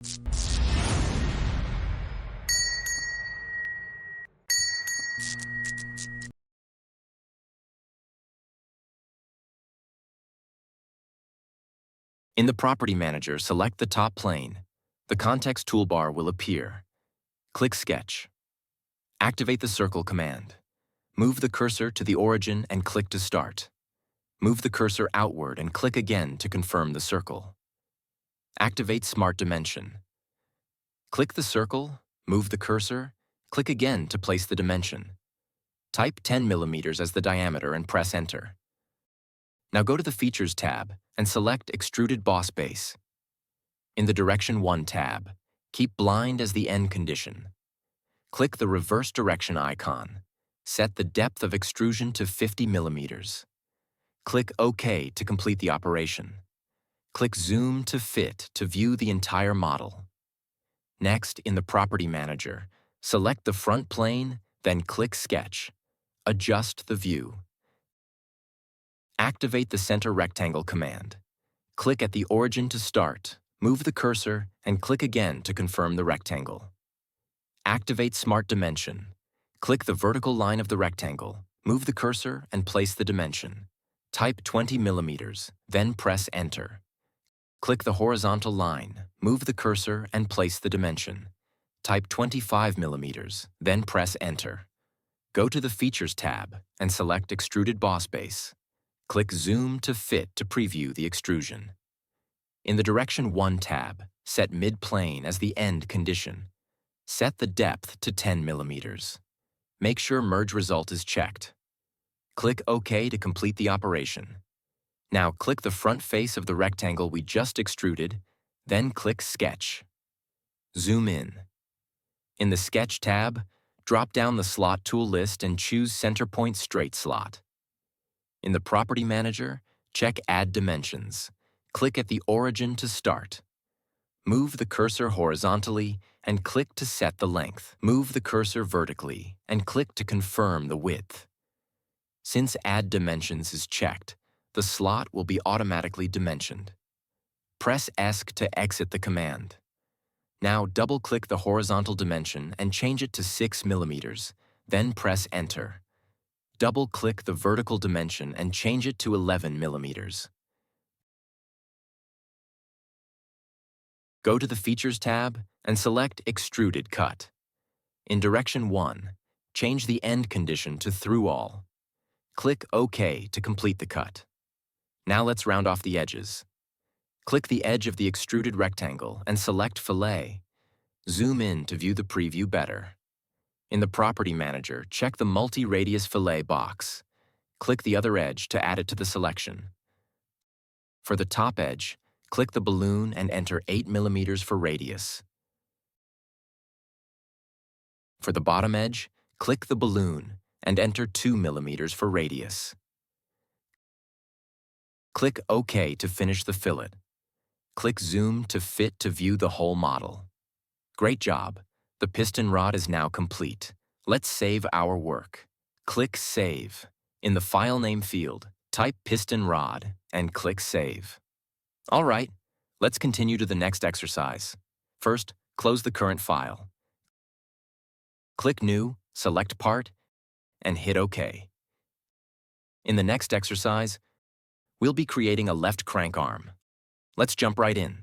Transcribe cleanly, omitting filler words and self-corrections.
In the Property Manager, select the top plane. The context toolbar will appear. Click Sketch. Activate the Circle command. Move the cursor to the origin and click to start. Move the cursor outward and click again to confirm the circle. Activate Smart Dimension. Click the circle, move the cursor, click again to place the dimension. Type 10 mm as the diameter and press Enter. Now go to the Features tab and select Extruded Boss Base. In the Direction 1 tab, keep Blind as the end condition. Click the reverse direction icon. Set the depth of extrusion to 50 mm. Click OK to complete the operation. Click Zoom to Fit to view the entire model. Next, in the Property Manager, select the front plane, then click Sketch. Adjust the view. Activate the Center Rectangle command. Click at the origin to start, move the cursor, and click again to confirm the rectangle. Activate Smart Dimension. Click the vertical line of the rectangle, move the cursor, and place the dimension. Type 20 mm, then press Enter. Click the horizontal line, move the cursor, and place the dimension. Type 25 mm, then press Enter. Go to the Features tab and select Extruded Boss Base. Click Zoom to Fit to preview the extrusion. In the Direction 1 tab, set mid-plane as the end condition. Set the depth to 10 mm. Make sure Merge Result is checked. Click OK to complete the operation. Now click the front face of the rectangle we just extruded, then click Sketch. Zoom in. In the Sketch tab, drop down the Slot tool list and choose Centerpoint Straight Slot. In the Property Manager, check Add Dimensions. Click at the origin to start. Move the cursor horizontally and click to set the length. Move the cursor vertically and click to confirm the width. Since Add Dimensions is checked, the slot will be automatically dimensioned. Press ESC to exit the command. Now double-click the horizontal dimension and change it to 6 mm, then press Enter. Double-click the vertical dimension and change it to 11 mm. Go to the Features tab and select Extruded Cut. In Direction 1, change the end condition to Through All. Click OK to complete the cut. Now let's round off the edges. Click the edge of the extruded rectangle and select Fillet. Zoom in to view the preview better. In the Property Manager, check the Multi Radius Fillet box. Click the other edge to add it to the selection. For the top edge, click the balloon and enter 8 mm for radius. For the bottom edge, click the balloon and enter 2 mm for radius. Click OK to finish the fillet. Click Zoom to Fit to view the whole model. Great job! The piston rod is now complete. Let's save our work. Click Save. In the File Name field, type Piston Rod and click Save. All right, let's continue to the next exercise. First, close the current file. Click New, select Part, and hit OK. In the next exercise, we'll be creating a left crank arm. Let's jump right in.